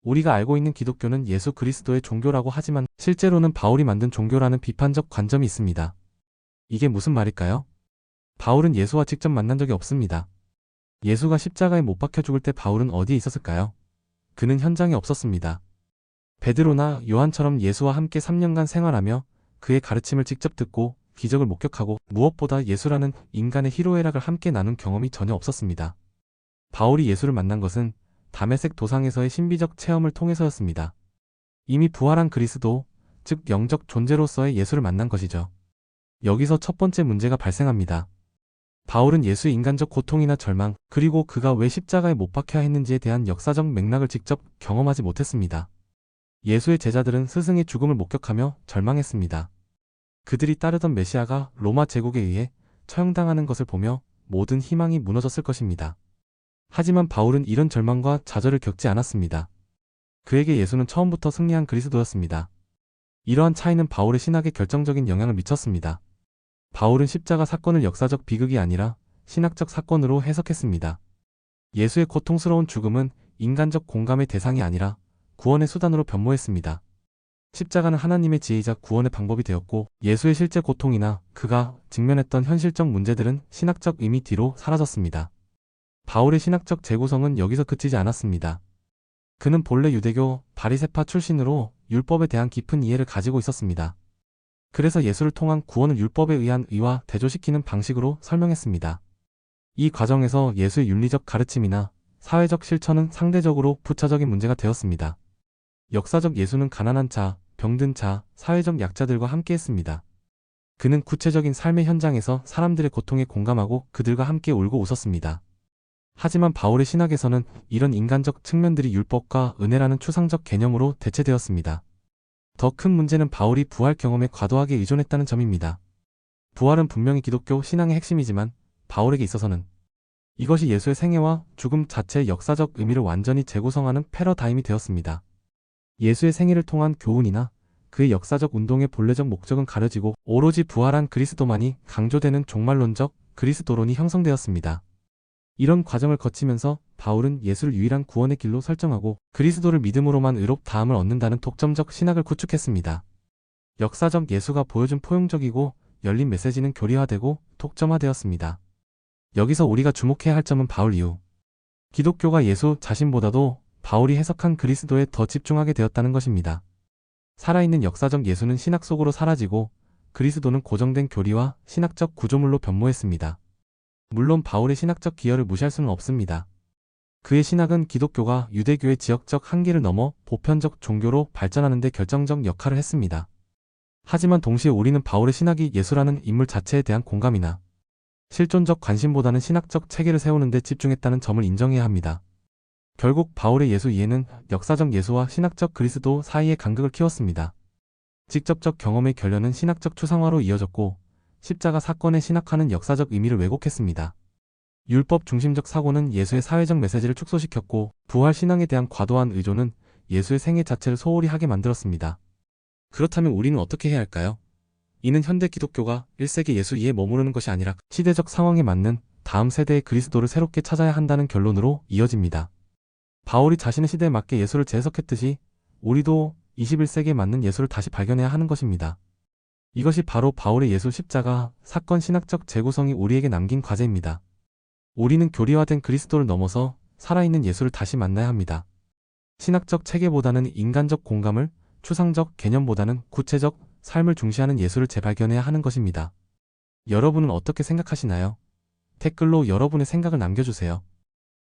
우리가 알고 있는 기독교는 예수 그리스도의 종교라고 하지만 실제로는 바울이 만든 종교라는 비판적 관점이 있습니다. 이게 무슨 말일까요? 바울은 예수와 직접 만난 적이 없습니다. 예수가 십자가에 못 박혀 죽을 때 바울은 어디에 있었을까요? 그는 현장에 없었습니다. 베드로나 요한처럼 예수와 함께 3년간 생활하며 그의 가르침을 직접 듣고 기적을 목격하고 무엇보다 예수라는 인간의 희로애락을 함께 나눈 경험이 전혀 없었습니다. 바울이 예수를 만난 것은 다메섹 도상에서의 신비적 체험을 통해서였습니다. 이미 부활한 그리스도, 즉 영적 존재로서의 예수를 만난 것이죠. 여기서 첫 번째 문제가 발생합니다. 바울은 예수의 인간적 고통이나 절망, 그리고 그가 왜 십자가에 못 박혀야 했는지에 대한 역사적 맥락을 직접 경험하지 못했습니다. 예수의 제자들은 스승의 죽음을 목격하며 절망했습니다. 그들이 따르던 메시아가 로마 제국에 의해 처형당하는 것을 보며 모든 희망이 무너졌을 것입니다. 하지만 바울은 이런 절망과 좌절을 겪지 않았습니다. 그에게 예수는 처음부터 승리한 그리스도였습니다. 이러한 차이는 바울의 신학에 결정적인 영향을 미쳤습니다. 바울은 십자가 사건을 역사적 비극이 아니라 신학적 사건으로 해석했습니다. 예수의 고통스러운 죽음은 인간적 공감의 대상이 아니라 구원의 수단으로 변모했습니다. 십자가는 하나님의 지혜이자 구원의 방법이 되었고 예수의 실제 고통이나 그가 직면했던 현실적 문제들은 신학적 의미 뒤로 사라졌습니다. 바울의 신학적 재구성은 여기서 그치지 않았습니다. 그는 본래 유대교 바리새파 출신으로 율법에 대한 깊은 이해를 가지고 있었습니다. 그래서 예수를 통한 구원을 율법에 의한 의와 대조시키는 방식으로 설명했습니다. 이 과정에서 예수의 윤리적 가르침이나 사회적 실천은 상대적으로 부차적인 문제가 되었습니다. 역사적 예수는 가난한 자, 병든 자, 사회적 약자들과 함께했습니다. 그는 구체적인 삶의 현장에서 사람들의 고통에 공감하고 그들과 함께 울고 웃었습니다. 하지만 바울의 신학에서는 이런 인간적 측면들이 율법과 은혜라는 추상적 개념으로 대체되었습니다. 더 큰 문제는 바울이 부활 경험에 과도하게 의존했다는 점입니다. 부활은 분명히 기독교 신앙의 핵심이지만 바울에게 있어서는 이것이 예수의 생애와 죽음 자체의 역사적 의미를 완전히 재구성하는 패러다임이 되었습니다. 예수의 생애를 통한 교훈이나 그의 역사적 운동의 본래적 목적은 가려지고 오로지 부활한 그리스도만이 강조되는 종말론적 그리스도론이 형성되었습니다. 이런 과정을 거치면서 바울은 예수를 유일한 구원의 길로 설정하고 그리스도를 믿음으로만 의롭다함을 얻는다는 독점적 신학을 구축했습니다. 역사적 예수가 보여준 포용적이고 열린 메시지는 교리화되고 독점화되었습니다. 여기서 우리가 주목해야 할 점은 바울 이후 기독교가 예수 자신보다도 바울이 해석한 그리스도에 더 집중하게 되었다는 것입니다. 살아있는 역사적 예수는 신학 속으로 사라지고 그리스도는 고정된 교리와 신학적 구조물로 변모했습니다. 물론 바울의 신학적 기여를 무시할 수는 없습니다. 그의 신학은 기독교가 유대교의 지역적 한계를 넘어 보편적 종교로 발전하는 데 결정적 역할을 했습니다. 하지만 동시에 우리는 바울의 신학이 예수라는 인물 자체에 대한 공감이나 실존적 관심보다는 신학적 체계를 세우는 데 집중했다는 점을 인정해야 합니다. 결국 바울의 예수 이해는 역사적 예수와 신학적 그리스도 사이의 간극을 키웠습니다. 직접적 경험의 결연은 신학적 추상화로 이어졌고 십자가 사건의 신학화는 역사적 의미를 왜곡했습니다. 율법 중심적 사고는 예수의 사회적 메시지를 축소시켰고 부활 신앙에 대한 과도한 의존은 예수의 생애 자체를 소홀히 하게 만들었습니다. 그렇다면 우리는 어떻게 해야 할까요? 이는 현대 기독교가 1세기 예수 이해에 머무르는 것이 아니라 시대적 상황에 맞는 다음 세대의 그리스도를 새롭게 찾아야 한다는 결론으로 이어집니다. 바울이 자신의 시대에 맞게 예수를 재해석했듯이 우리도 21세기에 맞는 예수를 다시 발견해야 하는 것입니다. 이것이 바로 바울의 예수 십자가 사건 신학적 재구성이 우리에게 남긴 과제입니다. 우리는 교리화된 그리스도를 넘어서 살아있는 예수를 다시 만나야 합니다. 신학적 체계보다는 인간적 공감을, 추상적 개념보다는 구체적 삶을 중시하는 예수를 재발견해야 하는 것입니다. 여러분은 어떻게 생각하시나요? 댓글로 여러분의 생각을 남겨주세요.